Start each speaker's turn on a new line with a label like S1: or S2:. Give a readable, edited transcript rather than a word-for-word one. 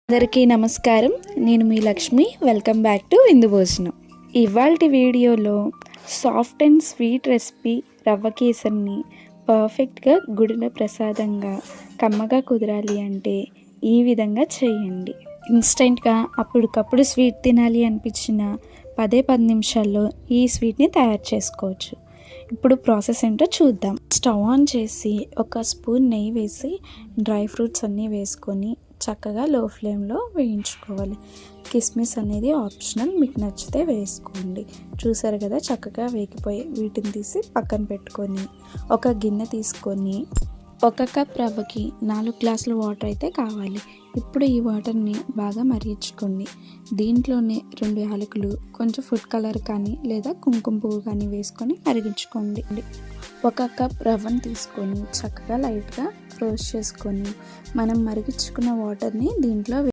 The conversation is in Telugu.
S1: అందరికీ నమస్కారం. నేను మీ లక్ష్మి. వెల్కమ్ బ్యాక్ టు విందు భోజనం. ఇవాల్టి వీడియోలో సాఫ్ట్ అండ్ స్వీట్ రెసిపీ రవ్వ కేసరిని పర్ఫెక్ట్గా గుడిలో ప్రసాదంగా కమ్మగా కుదరాలి అంటే ఈ విధంగా చేయండి. ఇన్స్టెంట్గా అప్పటికప్పుడు స్వీట్ తినాలి అనిపించిన 10 నిమిషాల్లో ఈ స్వీట్ని తయారు చేసుకోవచ్చు. ఇప్పుడు ప్రాసెస్ ఏంటో చూద్దాం. స్టవ్ ఆన్ చేసి 1 స్పూన్ నెయ్యి వేసి డ్రై ఫ్రూట్స్ అన్నీ వేసుకొని చక్కగా లో ఫ్లేమ్లో వేయించుకోవాలి. కిస్మిస్ అనేది ఆప్షనల్, మీకు నచ్చితే వేసుకోండి. చూసారు కదా, చక్కగా వేగిపోయి వీటిని తీసి పక్కన పెట్టుకొని ఒక గిన్నె తీసుకొని 1 కప్ రవ్వకి 4 గ్లాసుల వాటర్ అయితే కావాలి. ఇప్పుడు ఈ వాటర్ని బాగా మరిగించుకోండి. దీంట్లోనే 2 యాలకులు, కొంచెం ఫుడ్ కలర్ కానీ లేదా కుంకుమ పువ్వు కానీ వేసుకొని మరిగించుకోండి. 1 కప్ రవ్వను తీసుకొని చక్కగా లైట్గా రోస్ట్ చేసుకొని మనం మరిగించుకున్న వాటర్ని దీంట్లో